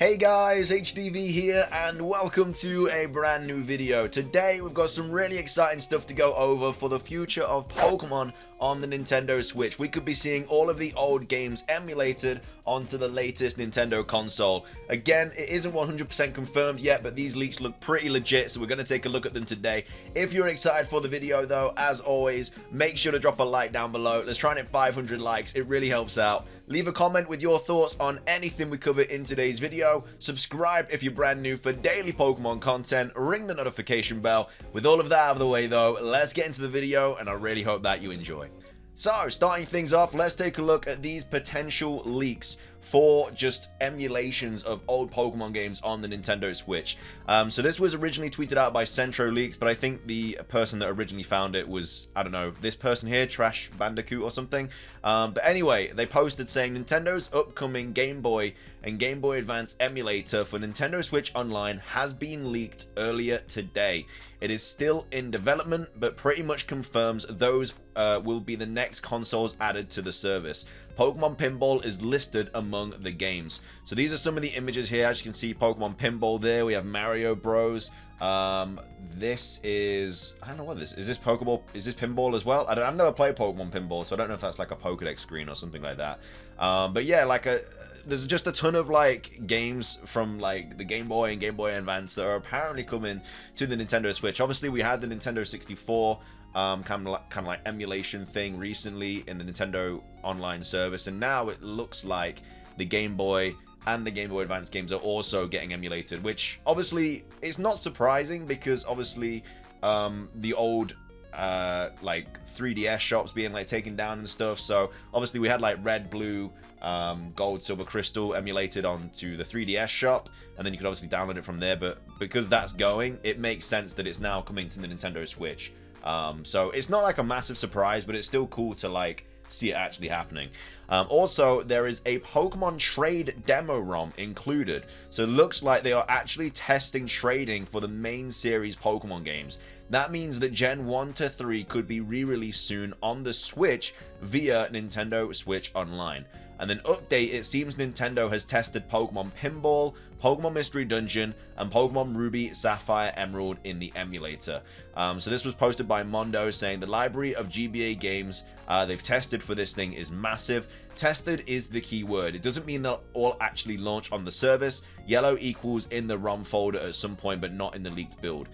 Hey guys, HDvee here and welcome to a brand new video. Today we've got some really exciting stuff to go over for the future of Pokemon on the Nintendo Switch. We could be seeing all of the old games emulated onto the latest Nintendo console. Again, it isn't 100% confirmed yet, but these leaks look pretty legit, so we're going to take a look at them today. If you're excited for the video though, as always, make sure to drop a like down below. Let's try and hit 500 likes, it really helps out. Leave a comment with your thoughts on anything we cover in today's video. Subscribe if you're brand new for daily Pokemon content. Ring the notification bell. With all of that out of the way though, let's get into the video and I really hope that you enjoy. So, starting things off, let's take a look at these potential leaks for just emulations of old Pokemon games on the Nintendo Switch. So this was originally tweeted out by Centro Leaks, but I think the person that originally found it was, I don't know, this person here, Trash Bandicoot or something. But anyway, they posted saying Nintendo's upcoming Game Boy and Game Boy Advance emulator for Nintendo Switch Online has been leaked earlier today. It is still in development, but pretty much confirms those will be the next consoles added to the service. Pokemon Pinball is listed among the games. So these are some of the images here. As you can see, Pokemon Pinball there. We have Mario Bros. This is, I don't know what this is. Is this Pokeball? Is this Pinball as well? I've never played Pokemon Pinball, so I don't know if that's like a Pokedex screen or something like that. But yeah, there's just a ton of like games from like the Game Boy and Game Boy Advance that are apparently coming to the Nintendo Switch. Obviously, we had the Nintendo 64 kind of like emulation thing recently in the Nintendo Online service, and now it looks like the Game Boy and the Game Boy Advance games are also getting emulated, which obviously is not surprising because obviously the old like 3DS shops being like taken down and stuff. So obviously we had like red, blue, gold, silver, crystal emulated onto the 3DS shop, and then you could obviously download it from there. But because that's going, it makes sense that it's now coming to the Nintendo Switch. So it's not like a massive surprise, but it's still cool to like see it actually happening. Also, there is a Pokemon trade demo ROM included, so it looks like they are actually testing trading for the main series Pokemon games. That means that Gen 1 to 3 could be re-released soon on the Switch via Nintendo Switch Online. And then update, it seems Nintendo has tested Pokemon Pinball, Pokemon Mystery Dungeon, and Pokemon Ruby, Sapphire, Emerald in the emulator. So this was posted by Mondo saying the library of GBA games they've tested for this thing is massive. Tested is the key word. It doesn't mean they'll all actually launch on the service. Yellow equals in the ROM folder at some point, but not in the leaked build.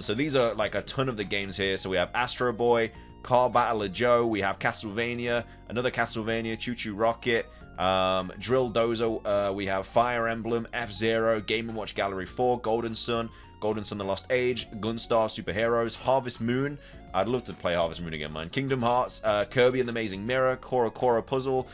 So these are like a ton of the games here. So we have Astro Boy, Car Battler Joe, we have Castlevania, another Castlevania, Choo Choo Rocket, Drill Dozo, we have Fire Emblem, F-Zero, Game & Watch Gallery 4, Golden Sun, The Lost Age, Gunstar Superheroes, Harvest Moon. I'd love to play Harvest Moon again, man. Kingdom Hearts, Kirby and the Amazing Mirror, Cora Cora Puzzle,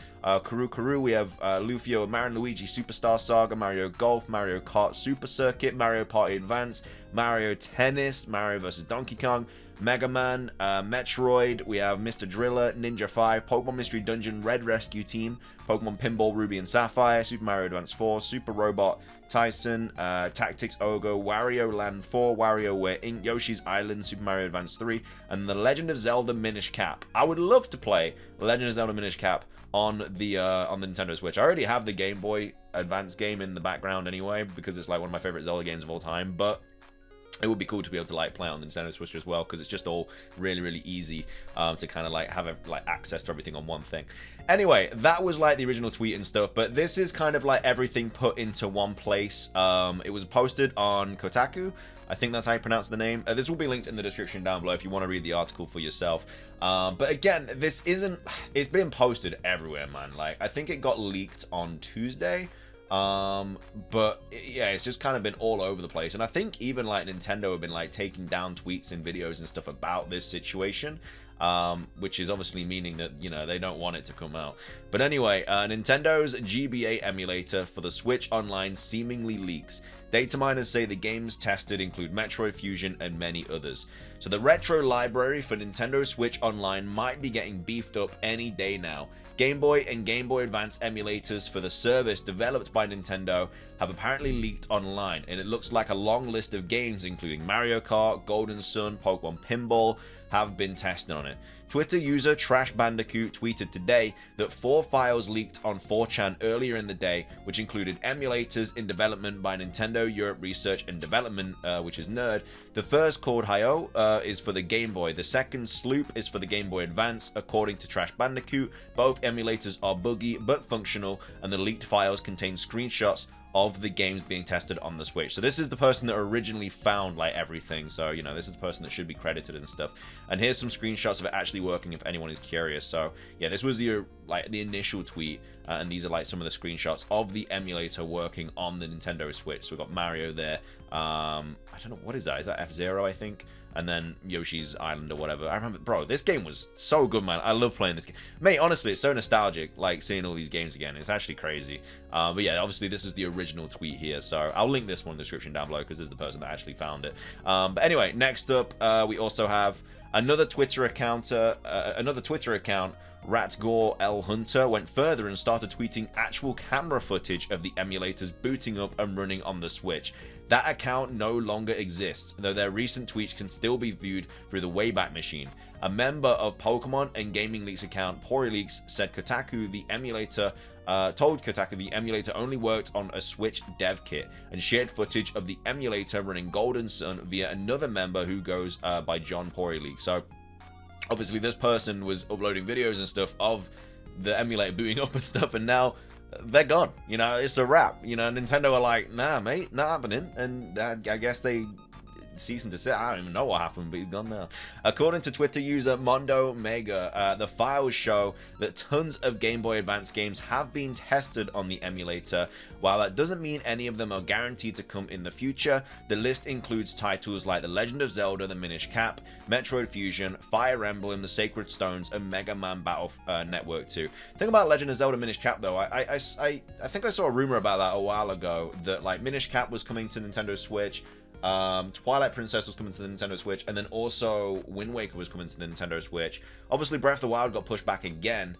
Kuru Kuru. We have Lufio, Mario & Luigi Superstar Saga, Mario Golf, Mario Kart Super Circuit, Mario Party Advance, Mario Tennis, Mario vs. Donkey Kong, Mega Man, Metroid, we have Mr. Driller, Ninja 5, Pokemon Mystery Dungeon, Red Rescue Team, Pokemon Pinball, Ruby and Sapphire, Super Mario Advance 4, Super Robot Tyson, Tactics Ogre, Wario Land 4, WarioWare Inc., Yoshi's Island, Super Mario Advance 3, and The Legend of Zelda Minish Cap. I would love to play The Legend of Zelda Minish Cap on the Nintendo Switch. I already have the Game Boy Advance game in the background anyway, because it's like one of my favorite Zelda games of all time, but it would be cool to be able to like play on the Nintendo Switch as well, because it's just all really easy to kind of like have access to everything on one thing. Anyway, that was like the original tweet and stuff, but this is kind of like everything put into one place. It was posted on Kotaku. I think that's how you pronounce the name. This will be linked in the description down below if you want to read the article for yourself. But again, this isn't, it's been posted everywhere, man. Like, I think it got leaked on Tuesday. But yeah, it's just kind of been all over the place, and I think even like Nintendo have been like taking down tweets and videos and stuff about this situation, which is obviously meaning that, you know, they don't want it to come out. But anyway, Nintendo's GBA emulator for the Switch Online seemingly leaks. Data miners say the games tested include Metroid Fusion and many others. So the retro library for Nintendo Switch Online might be getting beefed up any day now. Game Boy and Game Boy Advance emulators for the service developed by Nintendo have apparently leaked online, and it looks like a long list of games including Mario Kart, Golden Sun, Pokemon Pinball have been tested on it. Twitter user Trash Bandicoot tweeted today that 4 files leaked on 4chan earlier in the day, which included emulators in development by Nintendo Europe Research and Development, which is NERD. The first, called Hyo, is for the Game Boy. The second, Sloop, is for the Game Boy Advance. According to Trash Bandicoot, both emulators are buggy but functional, and the leaked files contain screenshots of the games being tested on the Switch. So this is the person that originally found like everything. So, you know, this is the person that should be credited and stuff. And here's some screenshots of it actually working if anyone is curious. So yeah, this was the initial tweet, and these are like some of the screenshots of the emulator working on the Nintendo Switch. So we've got Mario there. I don't know, what is that? Is that F-Zero, I think? And then Yoshi's Island or whatever. I remember, bro, this game was so good, man. I love playing this game. Mate, honestly, it's so nostalgic, like, seeing all these games again. It's actually crazy. But yeah, obviously, this is the original tweet here. So I'll link this one in the description down below, because this is the person that actually found it. But anyway, next up, we also have another Twitter account, Ratgore L Hunter, went further and started tweeting actual camera footage of the emulators booting up and running on the Switch. That account no longer exists, though their recent tweets can still be viewed through the Wayback Machine. A member of Pokemon and Gaming Leaks account PoriLeaks said told Kotaku the emulator only worked on a Switch dev kit, and shared footage of the emulator running Golden Sun via another member who goes by John PoriLeaks. So obviously this person was uploading videos and stuff of the emulator booting up and stuff, and now they're gone. You know, it's a wrap. You know, Nintendo are like, nah, mate, not happening. And I guess they cease and desist. I don't even know what happened, but he's gone now. According to Twitter user Mondo Mega, the files show that tons of Game Boy Advance games have been tested on the emulator. While that doesn't mean any of them are guaranteed to come in the future, the list includes titles like The Legend of Zelda: The Minish Cap, Metroid Fusion, Fire Emblem: The Sacred Stones, and Mega Man Battle Network 2. The thing about Legend of Zelda: Minish Cap, though, I think I saw a rumor about that a while ago, that like Minish Cap was coming to Nintendo Switch. Twilight Princess was coming to the Nintendo Switch, and then also Wind Waker was coming to the Nintendo Switch. Obviously, Breath of the Wild got pushed back again,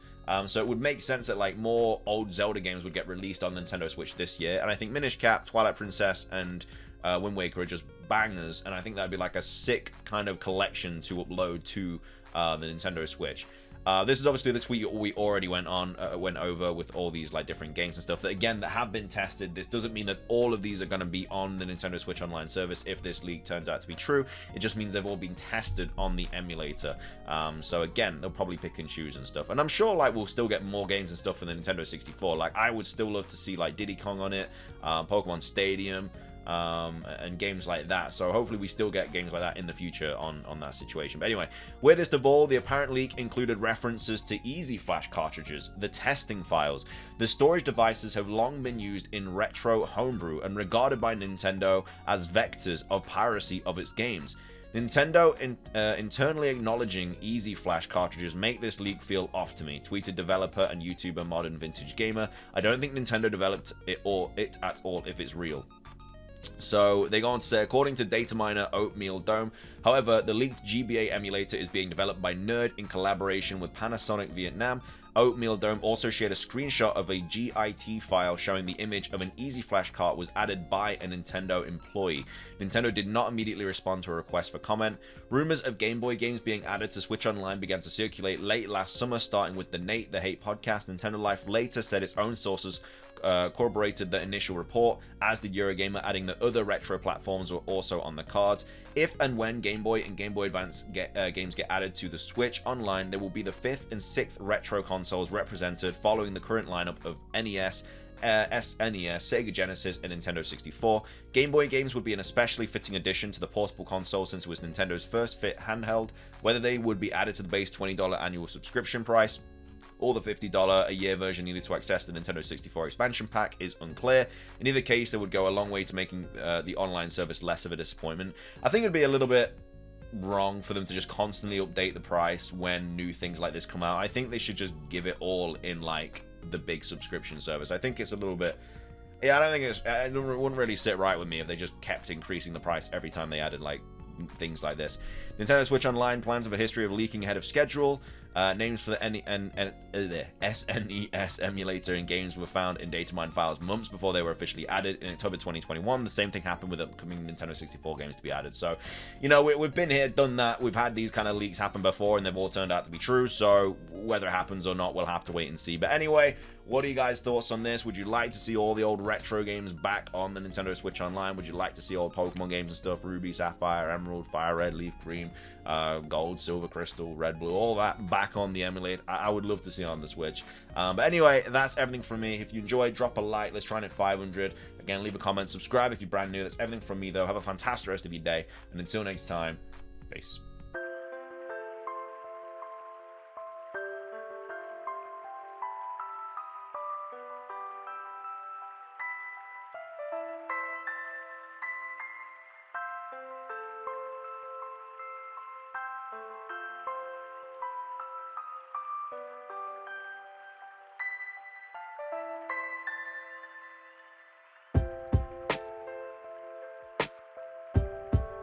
so it would make sense that like more old Zelda games would get released on Nintendo Switch this year. And I think Minish Cap, Twilight Princess, and Wind Waker are just bangers, and I think that'd be like a sick kind of collection to upload to the Nintendo Switch. This is obviously the tweet we already went over with all these like different games and stuff that have been tested. This doesn't mean that all of these are going to be on the Nintendo Switch Online service if this leak turns out to be true. It just means they've all been tested on the emulator. So again, they'll probably pick and choose and stuff. And I'm sure like we'll still get more games and stuff for the Nintendo 64. Like I would still love to see like Diddy Kong on it, Pokemon Stadium, and games like that. So hopefully we still get games like that in the future on that situation. But anyway, weirdest of all, the apparent leak included references to Easy Flash cartridges, the testing files. The storage devices have long been used in retro homebrew and regarded by Nintendo as vectors of piracy of its games. Nintendo internally acknowledging Easy Flash cartridges make this leak feel off to me, tweeted developer and YouTuber Modern Vintage Gamer. I don't think Nintendo developed it at all if it's real. So they go on to say, according to data miner Oatmeal Dome, however, the leaked GBA emulator is being developed by NERD in collaboration with Panasonic Vietnam. Oatmeal Dome also shared a screenshot of a GIT file showing the image of an Easy Flash cart was added by a Nintendo employee. Nintendo did not immediately respond to a request for comment. Rumors of Game Boy games being added to Switch Online began to circulate late last summer, starting with the Nate the Hate podcast. Nintendo Life later said its own sources corroborated the initial report, as did Eurogamer, adding that other retro platforms were also on the cards. If and when Game Boy and Game Boy Advance games get added to the Switch Online, there will be the 5th and 6th retro consoles represented, following the current lineup of NES, SNES, Sega Genesis, and Nintendo 64. Game Boy games would be an especially fitting addition to the portable console since it was Nintendo's first fit handheld. Whether they would be added to the base $20 annual subscription price or the $50 a year version needed to access the Nintendo 64 expansion pack is unclear. In either case, they would go a long way to making the online service less of a disappointment. I think it'd be a little bit wrong for them to just constantly update the price when new things like this come out. I think they should just give it all in like the big subscription service. I think it's a little bit... Yeah, I don't think it wouldn't really sit right with me if they just kept increasing the price every time they added like things like this. Nintendo Switch Online plans have a history of leaking ahead of schedule. Names for the SNES emulator and games were found in data mine files months before they were officially added in October 2021. The same thing happened with upcoming Nintendo 64 games to be added. So, you know, we've been here, done that. We've had these kind of leaks happen before, and they've all turned out to be true. So whether it happens or not, we'll have to wait and see. But anyway, what are you guys' thoughts on this? Would you like to see all the old retro games back on the Nintendo Switch Online? Would you like to see old Pokemon games and stuff? Ruby, Sapphire, Emerald, Fire Red, Leaf Green, Gold, Silver, Crystal, Red, Blue, all that back on the emulator. I would love to see it on the Switch. But anyway, that's everything from me. If you enjoyed, drop a like. Let's try and hit 500. Again, leave a comment, subscribe if you're brand new. That's everything from me, though. Have a fantastic rest of your day. And until next time, peace.